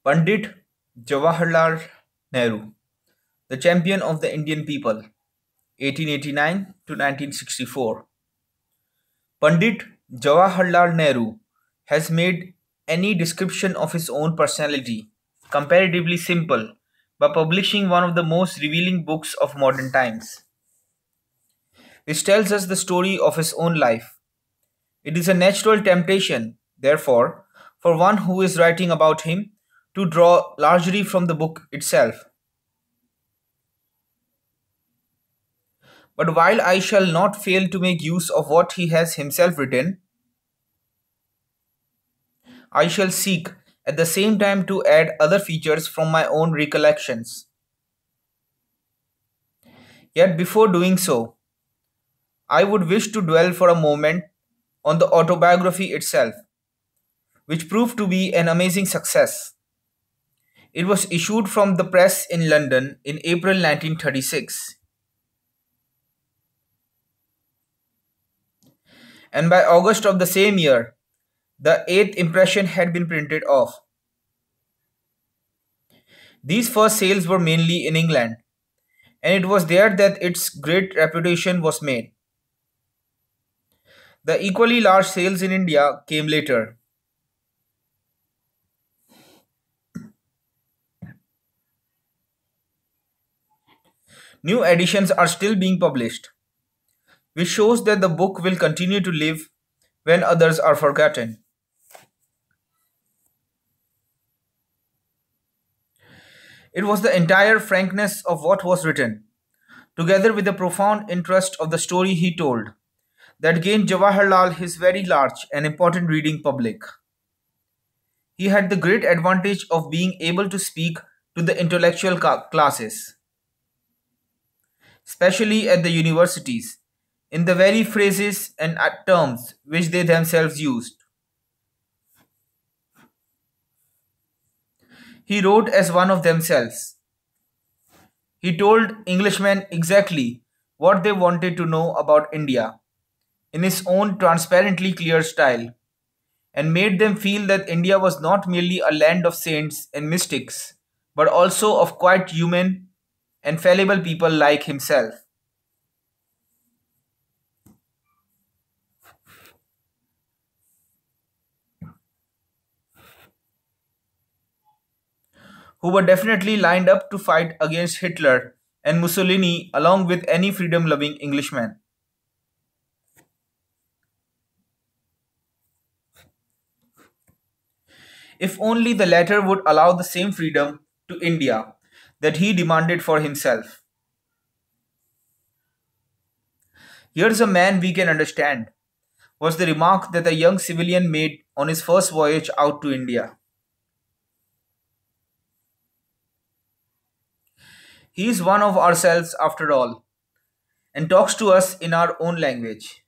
Pandit Jawaharlal Nehru, the champion of the Indian people, 1889 to 1964. Pandit Jawaharlal Nehru has made any description of his own personality comparatively simple by publishing one of the most revealing books of modern times, which tells us the story of his own life. It is a natural temptation, therefore, for one who is writing about him to draw largely from the book itself. But while I shall not fail to make use of what he has himself written, I shall seek at the same time to add other features from my own recollections. Yet before doing so, I would wish to dwell for a moment on the autobiography itself, which proved to be an amazing success. It was issued from the press in London in April 1936, and by August of the same year, the eighth impression had been printed off. These first sales were mainly in England, and it was there that its great reputation was made. The equally large sales in India came later. New editions are still being published, which shows that the book will continue to live when others are forgotten. It was the entire frankness of what was written, together with the profound interest of the story he told, that gained Jawaharlal his very large and important reading public. He had the great advantage of being able to speak to the intellectual classes, especially at the universities, in the very phrases and terms which they themselves used. He wrote as one of themselves. He told Englishmen exactly what they wanted to know about India in his own transparently clear style, and made them feel that India was not merely a land of saints and mystics, but also of quite human and fallible people like himself, who were definitely lined up to fight against Hitler and Mussolini along with any freedom loving Englishman. If only the latter would allow the same freedom to India that he demanded for himself. Here's a man we can understand, was the remark that a young civilian made on his first voyage out to India. He is one of ourselves after all, and talks to us in our own language.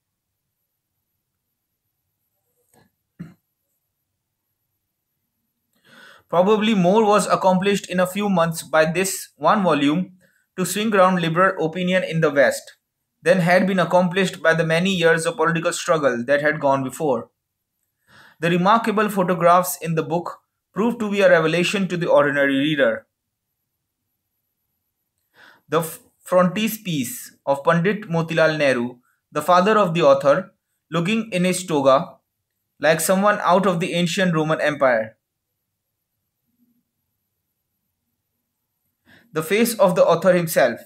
Probably more was accomplished in a few months by this one volume to swing round liberal opinion in the West than had been accomplished by the many years of political struggle that had gone before. The remarkable photographs in the book proved to be a revelation to the ordinary reader. The frontispiece of Pandit Motilal Nehru, the father of the author, looking in his toga like someone out of the ancient Roman Empire. The face of the author himself,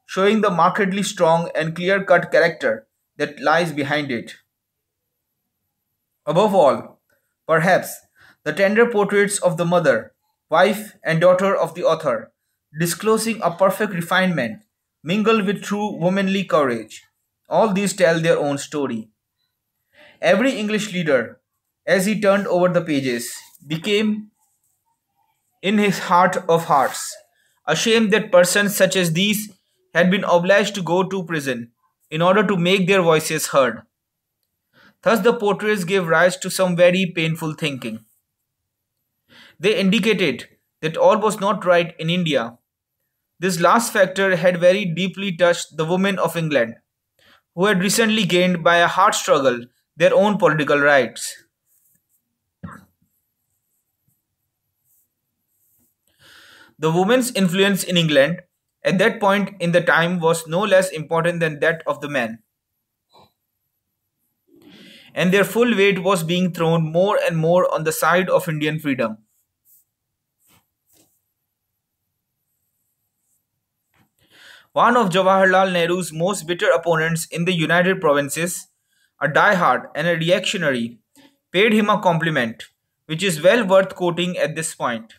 showing the markedly strong and clear cut character that lies behind it. Above all, perhaps, the tender portraits of the mother, wife, and daughter of the author, disclosing a perfect refinement mingled with true womanly courage. All these tell their own story. Every English leader, as he turned over the pages, became, in his heart of hearts, ashamed that persons such as these had been obliged to go to prison in order to make their voices heard. Thus, the portraits gave rise to some very painful thinking. They indicated that all was not right in India. This last factor had very deeply touched the women of England, who had recently gained by a hard struggle their own political rights. The woman's influence in England at that point in the time was no less important than that of the men, and their full weight was being thrown more and more on the side of Indian freedom. One of Jawaharlal Nehru's most bitter opponents in the United Provinces, a diehard and a reactionary, paid him a compliment, which is well worth quoting at this point,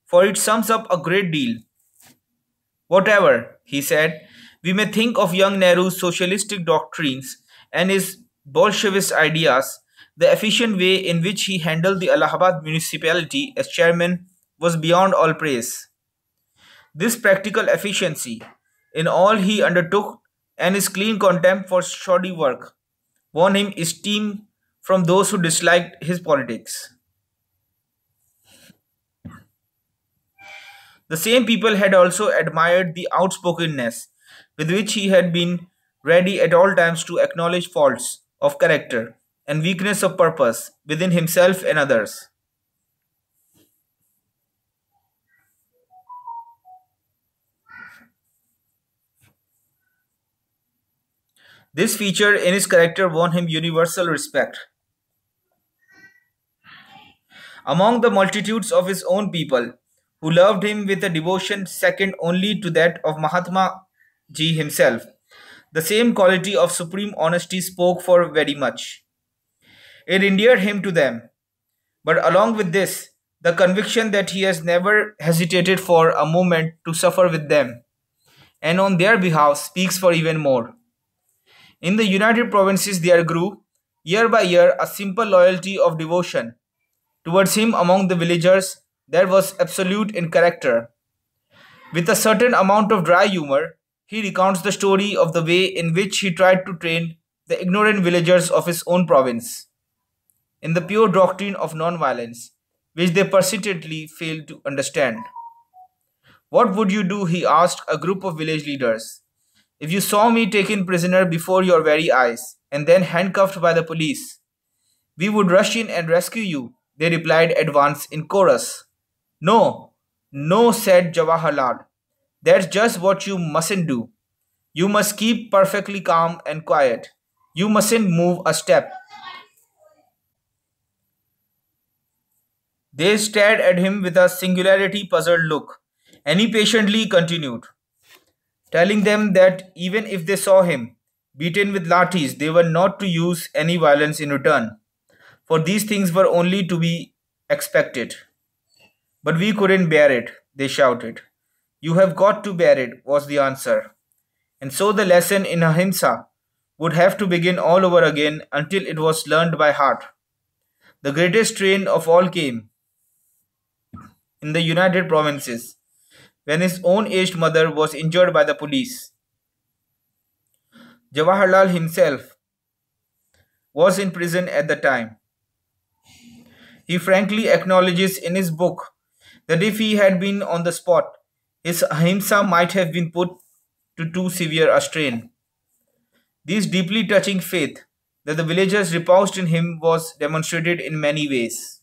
for it sums up a great deal. Whatever, he said, we may think of young Nehru's socialistic doctrines and his Bolshevist ideas, the efficient way in which he handled the Allahabad municipality as chairman was beyond all praise. This practical efficiency in all he undertook and his clean contempt for shoddy work won him esteem from those who disliked his politics. The same people had also admired the outspokenness with which he had been ready at all times to acknowledge faults of character and weakness of purpose within himself and others. This feature in his character won him universal respect among the multitudes of his own people, who loved him with a devotion second only to that of Mahatma Ji himself. The same quality of supreme honesty spoke for very much. It endeared him to them, but along with this, the conviction that he has never hesitated for a moment to suffer with them, and on their behalf speaks for even more. In the United Provinces, there grew, year by year, a simple loyalty of devotion towards him among the villagers that was absolute in character. With a certain amount of dry humor, he recounts the story of the way in which he tried to train the ignorant villagers of his own province in the pure doctrine of non-violence, which they persistently failed to understand. What would you do, he asked a group of village leaders, if you saw me taken prisoner before your very eyes and then handcuffed by the police? We would rush in and rescue you, they replied at once in chorus. No, no, said Jawaharlal. That's just what you mustn't do. You must keep perfectly calm and quiet. You mustn't move a step. They stared at him with a singularly puzzled look, and he patiently continued, telling them that even if they saw him beaten with lathis, they were not to use any violence in return, for these things were only to be expected. But we couldn't bear it, they shouted. You have got to bear it, was the answer. And so the lesson in Ahimsa would have to begin all over again until it was learned by heart. The greatest strain of all came in the United Provinces when his own aged mother was injured by the police. Jawaharlal himself was in prison at the time. He frankly acknowledges in his book that if he had been on the spot, his ahimsa might have been put to too severe a strain. This deeply touching faith that the villagers reposed in him was demonstrated in many ways.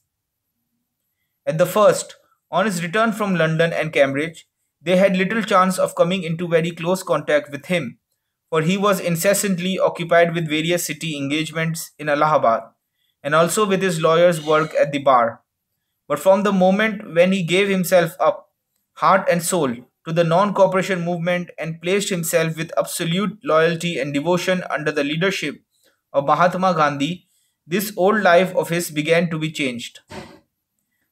At the first, on his return from London and Cambridge, they had little chance of coming into very close contact with him, for he was incessantly occupied with various city engagements in Allahabad and also with his lawyer's work at the bar. But from the moment when he gave himself up, heart and soul, to the non cooperation movement and placed himself with absolute loyalty and devotion under the leadership of Mahatma Gandhi, this old life of his began to be changed.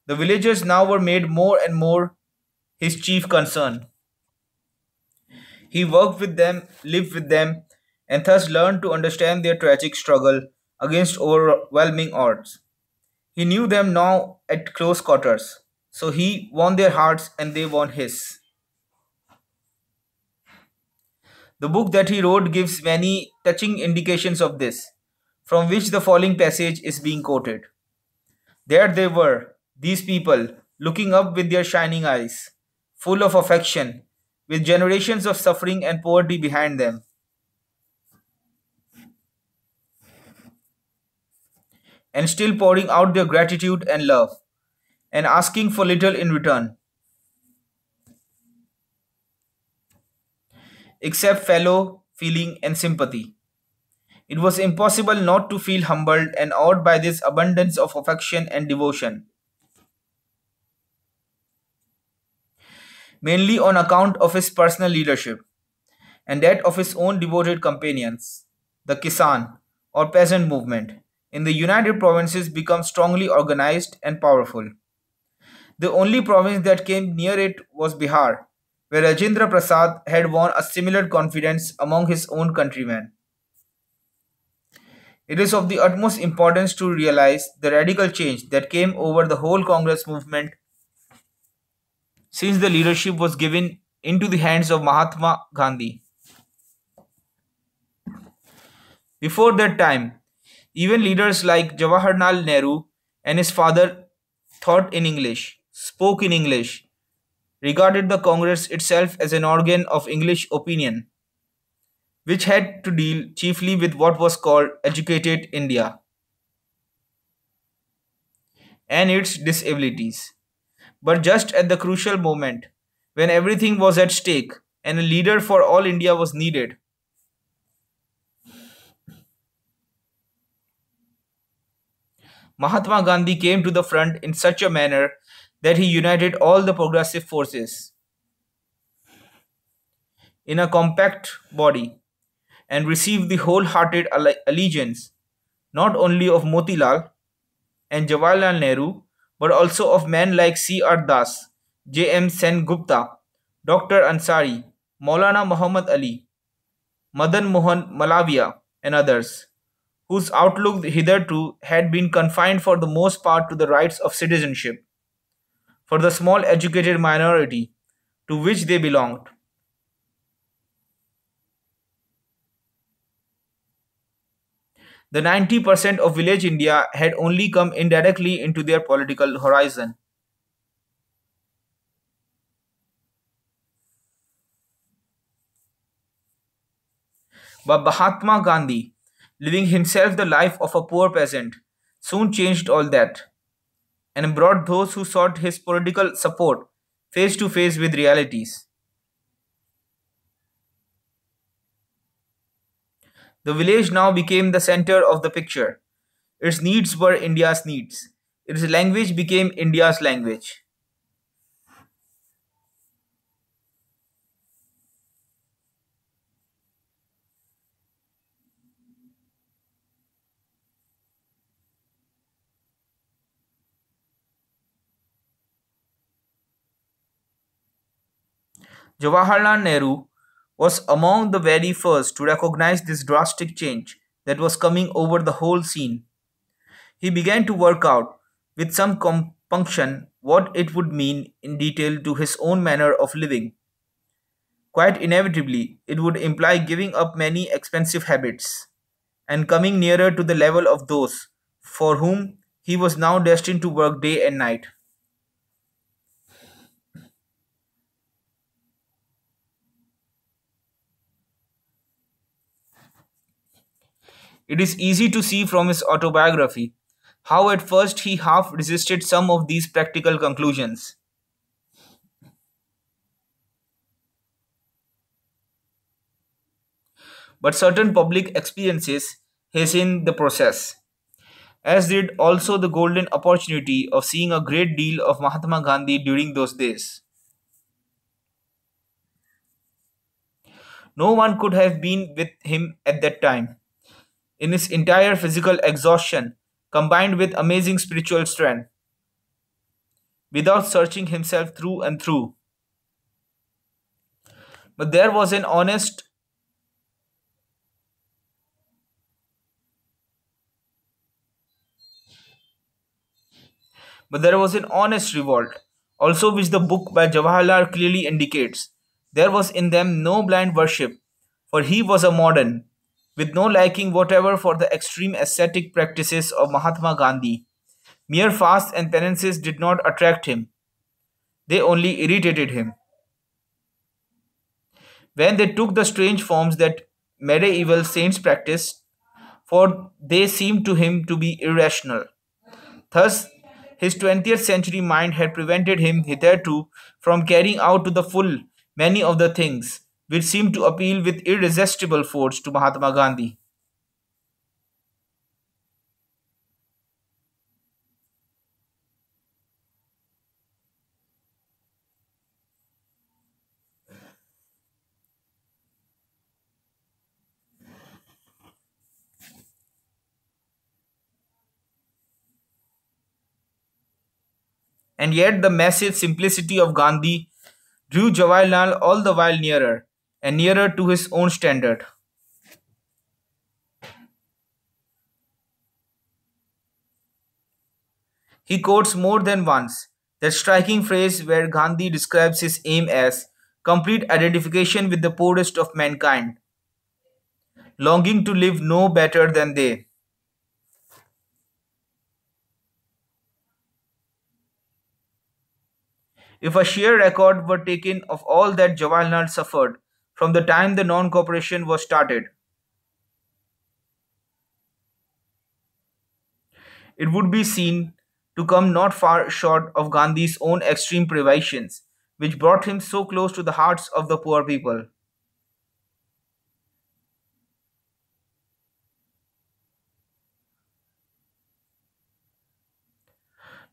The villagers now were made more and more his chief concern. He worked with them, lived with them, and thus learned to understand their tragic struggle against overwhelming odds. He knew them now at close quarters, so he won their hearts and they won his. The book that he wrote gives many touching indications of this, from which the following passage is being quoted. There they were, these people, looking up with their shining eyes, full of affection, with generations of suffering and poverty behind them, and still pouring out their gratitude and love, and asking for little in return. except fellow feeling and sympathy. It was impossible not to feel humbled and awed by this abundance of affection and devotion, mainly on account of his personal leadership and that of his own devoted companions. The Kisan, or peasant movement, in the United Provinces became strongly organized and powerful. The only province that came near it was Bihar, where Rajendra Prasad had won a similar confidence among his own countrymen. It is of the utmost importance to realize the radical change that came over the whole Congress movement since the leadership was given into the hands of Mahatma Gandhi. Before that time, even leaders like Jawaharlal Nehru and his father thought in English, spoke in English, regarded the Congress itself as an organ of English opinion, which had to deal chiefly with what was called educated India and its disabilities. But just at the crucial moment, when everything was at stake and a leader for all India was needed, Mahatma Gandhi came to the front in such a manner that he united all the progressive forces in a compact body and received the wholehearted allegiance not only of Motilal and Jawaharlal Nehru but also of men like C.R. Das, J.M. Sen Gupta, Dr. Ansari, Maulana Muhammad Ali, Madan Mohan Malaviya, and others, whose outlook hitherto had been confined for the most part to the rights of citizenship, for the small educated minority to which they belonged. The 90% of village India had only come indirectly into their political horizon. But Mahatma Gandhi, living himself the life of a poor peasant, soon changed all that and brought those who sought his political support face to face with realities. The village now became the center of the picture. Its needs were India's needs. Its language became India's language. Jawaharlal Nehru was among the very first to recognize this drastic change that was coming over the whole scene. He began to work out, with some compunction, what it would mean in detail to his own manner of living. Quite inevitably, it would imply giving up many expensive habits and coming nearer to the level of those for whom he was now destined to work day and night. It is easy to see from his autobiography how at first he half resisted some of these practical conclusions. But certain public experiences hastened the process, as did also the golden opportunity of seeing a great deal of Mahatma Gandhi during those days. No one could have been with him at that time, in his entire physical exhaustion, combined with amazing spiritual strength, without searching himself through and through. But there was an honest but there was an honest revolt, also which the book by Jawaharlal clearly indicates. There was in them no blind worship, for he was a modern, with no liking whatever for the extreme ascetic practices of Mahatma Gandhi. Mere fasts and penances did not attract him, they only irritated him. When they took the strange forms that medieval saints practiced, for they seemed to him to be irrational. Thus, his 20th century mind had prevented him hitherto from carrying out to the full many of the things which seemed to appeal with irresistible force to Mahatma Gandhi. And yet, the massive simplicity of Gandhi drew Jawaharlal all the while nearer and nearer to his own standard. He quotes more than once that striking phrase where Gandhi describes his aim as complete identification with the poorest of mankind, longing to live no better than they. If a sheer record were taken of all that Jawaharlal suffered from the time the non cooperation was started, it would be seen to come not far short of Gandhi's own extreme privations, which brought him so close to the hearts of the poor people.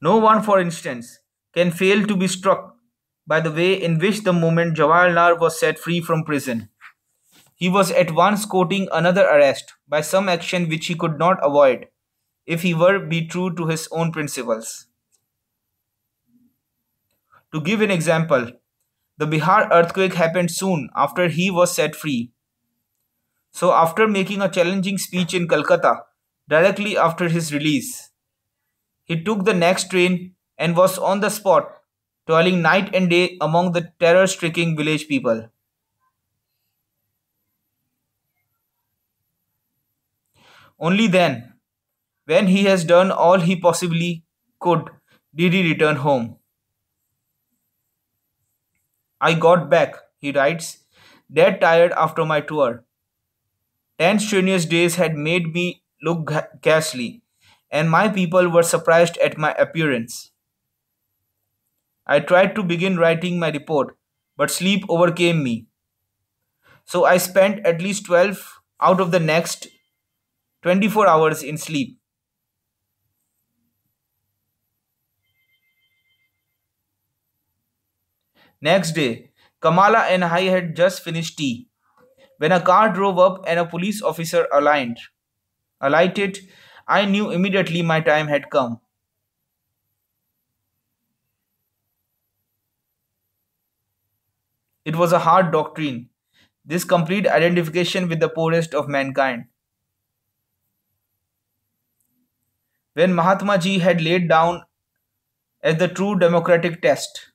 No one, for instance, can fail to be struck by the way in which the moment Jawaharlal was set free from prison, he was at once courting another arrest by some action which he could not avoid if he were be true to his own principles. To give an example, the Bihar earthquake happened soon after he was set free. So, after making a challenging speech in Calcutta directly after his release, he took the next train and was on the spot, toiling night and day among the terror stricken village people. Only then, when he has done all he possibly could, did he return home. I got back, he writes, dead tired after my tour. 10 strenuous days had made me look ghastly, and my people were surprised at my appearance. I tried to begin writing my report, but sleep overcame me. So I spent at least 12 out of the next 24 hours in sleep. Next day, Kamala and I had just finished tea when a car drove up and a police officer alighted. I knew immediately my time had come. It was a hard doctrine, this complete identification with the poorest of mankind. When Mahatma Ji had laid down as the true democratic test,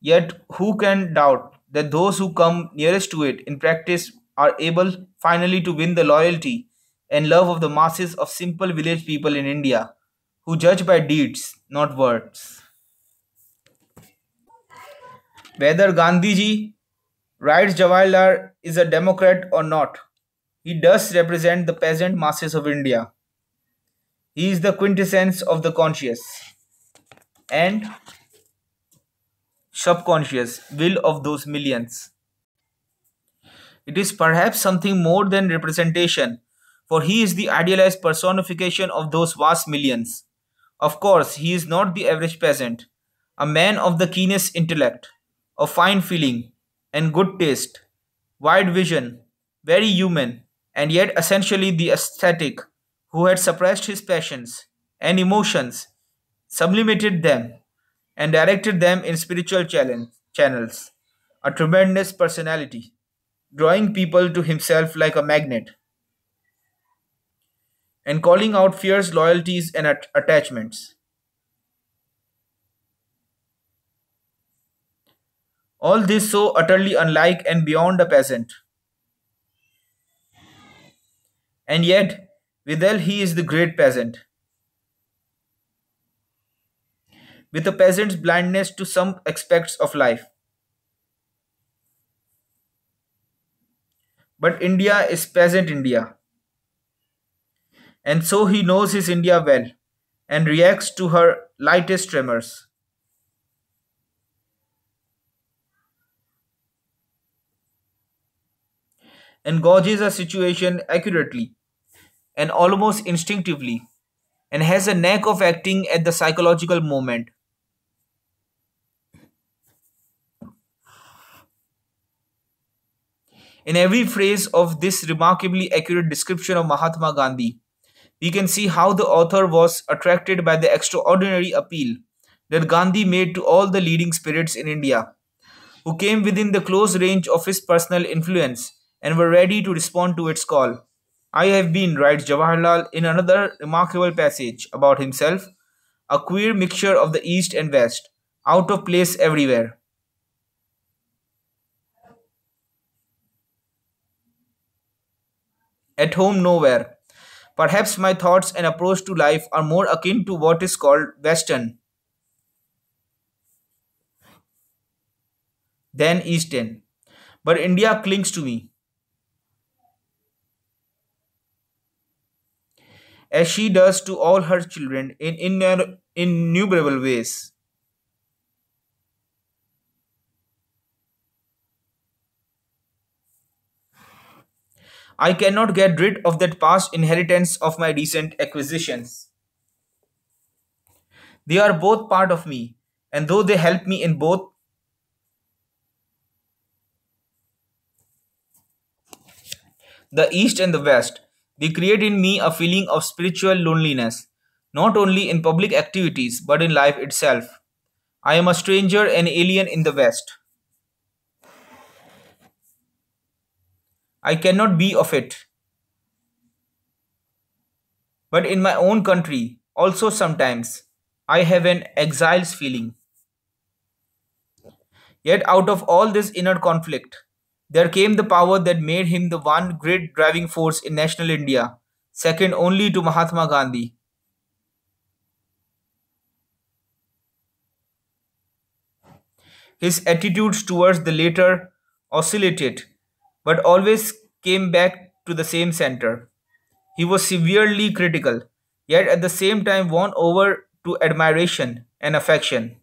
yet who can doubt that those who come nearest to it in practice are able finally to win the loyalty and love of the masses of simple village people in India who judge by deeds, not words. Whether Gandhiji writes Jawaharlal is a democrat or not, he does represent the peasant masses of India. He is the quintessence of the conscious and subconscious will of those millions. It is perhaps something more than representation, for he is the idealized personification of those vast millions. Of course, he is not the average peasant, a man of the keenest intellect, of fine feeling and good taste, wide vision, very human, and yet essentially the ascetic who had suppressed his passions and emotions, sublimated them, and directed them in spiritual channels. A tremendous personality, drawing people to himself like a magnet, and calling out fierce loyalties and attachments. All this so utterly unlike and beyond a peasant. And yet, withal, he is the great peasant, with a peasant's blindness to some aspects of life. But India is peasant India, and so he knows his India well and reacts to her lightest tremors. and gauges a situation accurately and almost instinctively, and has a knack of acting at the psychological moment. In every phrase of this remarkably accurate description of Mahatma Gandhi, we can see how the author was attracted by the extraordinary appeal that Gandhi made to all the leading spirits in India, who came within the close range of his personal influence and were ready to respond to its call. I have been, writes Jawaharlal in another remarkable passage about himself, a queer mixture of the East and West, out of place everywhere, at home nowhere. Perhaps my thoughts and approach to life are more akin to what is called Western than Eastern. But India clings to me, as she does to all her children in innumerable ways. I cannot get rid of that past inheritance of my recent acquisitions. They are both part of me, and though they help me in both the East and the West, they create in me a feeling of spiritual loneliness, not only in public activities but in life itself. I am a stranger and alien in the West. I cannot be of it, but in my own country, also sometimes, I have an exile's feeling. Yet out of all this inner conflict, there came the power that made him the one great driving force in national India, second only to Mahatma Gandhi. His attitudes towards the latter oscillated, but always came back to the same center. He was severely critical, yet at the same time won over to admiration and affection.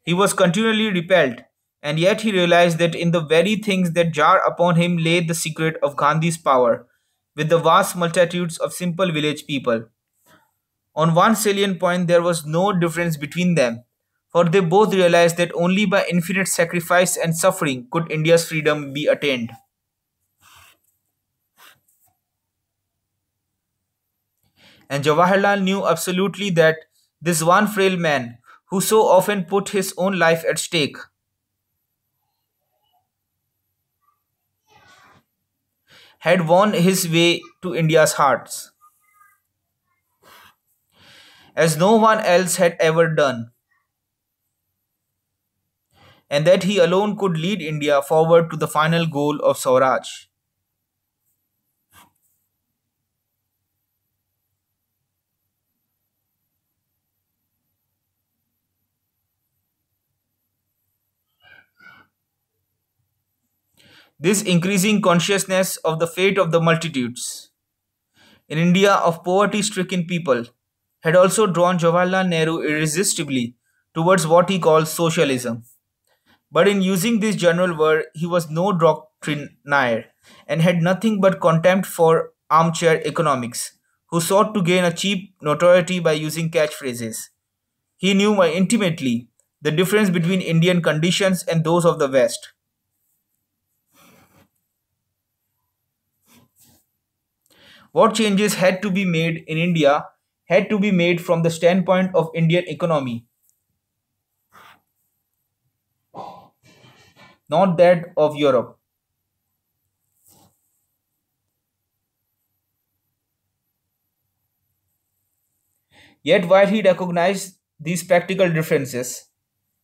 He was continually repelled, and yet he realized that in the very things that jar upon him lay the secret of Gandhi's power with the vast multitudes of simple village people. On one salient point, there was no difference between them, for they both realized that only by infinite sacrifice and suffering could India's freedom be attained. And Jawaharlal knew absolutely that this one frail man, who so often put his own life at stake, had won his way to India's hearts, as no one else had ever done, and that he alone could lead India forward to the final goal of Swaraj. This increasing consciousness of the fate of the multitudes in India of poverty stricken people had also drawn Jawaharlal Nehru irresistibly towards what he called socialism. But in using this general word, he was no doctrinaire and had nothing but contempt for armchair economics, who sought to gain a cheap notoriety by using catchphrases. He knew intimately the difference between Indian conditions and those of the West. What changes had to be made in India had to be made from the standpoint of Indian economy, not that of Europe. Yet, while he recognized these practical differences,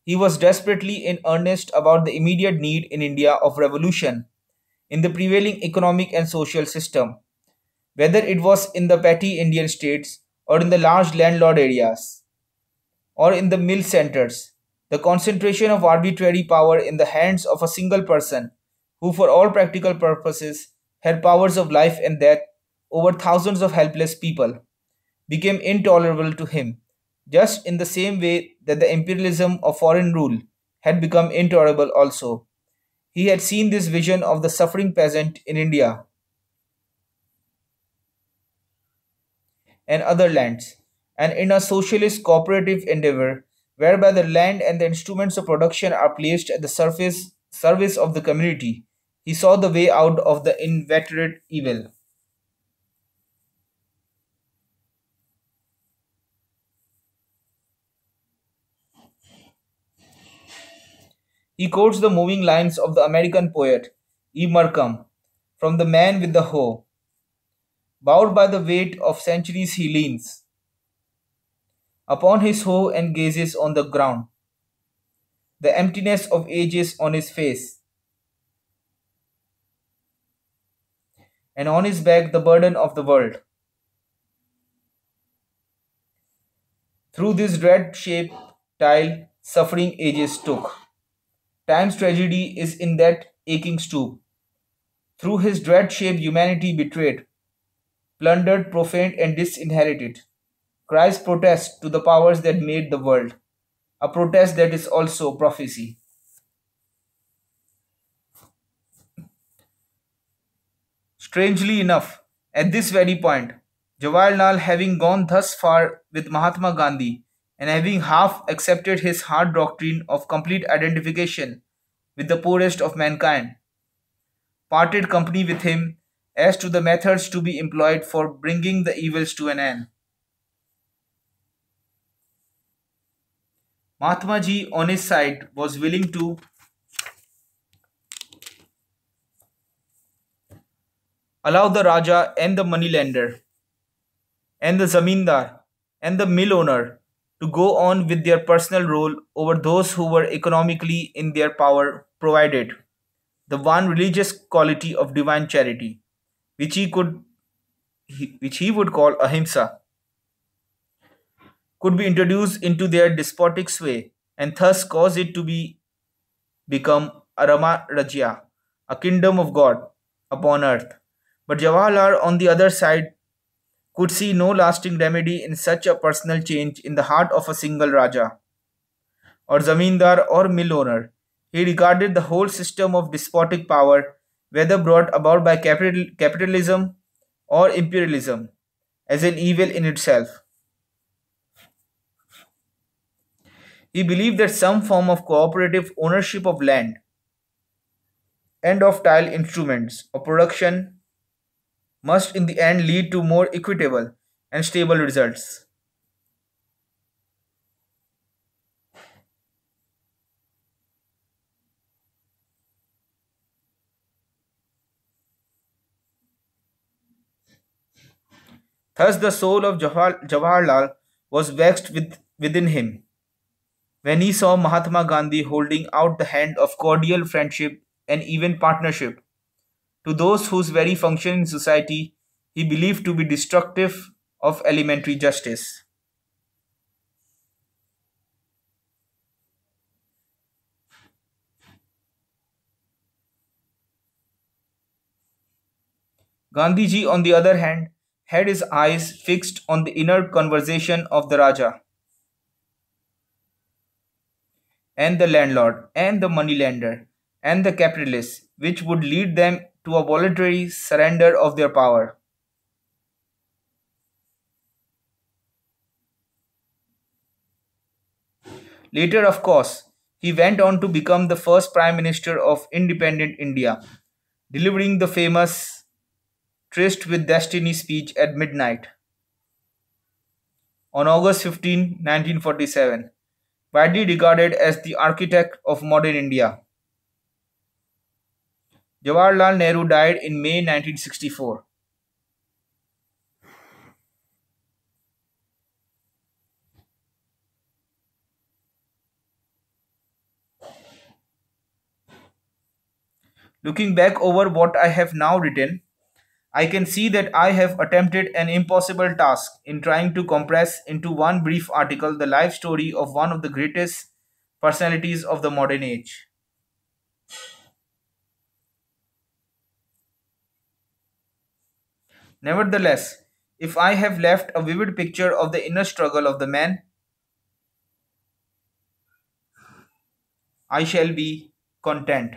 he was desperately in earnest about the immediate need in India of revolution in the prevailing economic and social system, whether it was in the petty Indian states or in the large landlord areas or in the mill centers. The concentration of arbitrary power in the hands of a single person who, for all practical purposes, had powers of life and death over thousands of helpless people became intolerable to him, just in the same way that the imperialism of foreign rule had become intolerable also. He had seen this vision of the suffering peasant in India and other lands, and in a socialist cooperative endeavor whereby the land and the instruments of production are placed at the service of the community, he saw the way out of the inveterate evil. He quotes the moving lines of the American poet E. Markham from The Man with the Hoe. Bowed by the weight of centuries, he leans upon his hoe and gazes on the ground, the emptiness of ages on his face, and on his back the burden of the world. Through this dread shape, tile suffering ages took. Time's tragedy is in that aching stoop. Through his dread shape, humanity betrayed, plundered, profaned, and disinherited. Christ protests to the powers that made the world, a protest that is also prophecy. Strangely enough, at this very point, Jawaharlal, having gone thus far with Mahatma Gandhi and having half accepted his hard doctrine of complete identification with the poorest of mankind, parted company with him as to the methods to be employed for bringing the evils to an end. Mahatma Ji, on his side, was willing to allow the Raja and the moneylender and the zamindar and the mill owner to go on with their personal role over those who were economically in their power, provided the one religious quality of divine charity, which which he would call ahimsa, could be introduced into their despotic sway and thus cause it to be become a Rama Rajya, a kingdom of God upon earth. But Jawaharlal, on the other side, could see no lasting remedy in such a personal change in the heart of a single Raja, or Zamindar, or mill owner. He regarded the whole system of despotic power, whether brought about by capitalism or imperialism, as an evil in itself. He believed that some form of cooperative ownership of land and of tile instruments of production must in the end lead to more equitable and stable results. Thus, the soul of Jawaharlal was vexed within him when he saw Mahatma Gandhi holding out the hand of cordial friendship and even partnership to those whose very function in society he believed to be destructive of elementary justice. Gandhiji, on the other hand, had his eyes fixed on the inner conversation of the Raja and the landlord and the moneylender and the capitalist, which would lead them to a voluntary surrender of their power. Later, of course, he went on to become the first Prime Minister of independent India, delivering the famous Tryst with Destiny speech at midnight on August 15, 1947, widely regarded as the architect of modern India. Jawaharlal Nehru died in May 1964. Looking back over what I have now written, I can see that I have attempted an impossible task in trying to compress into one brief article the life story of one of the greatest personalities of the modern age. Nevertheless, if I have left a vivid picture of the inner struggle of the man, I shall be content.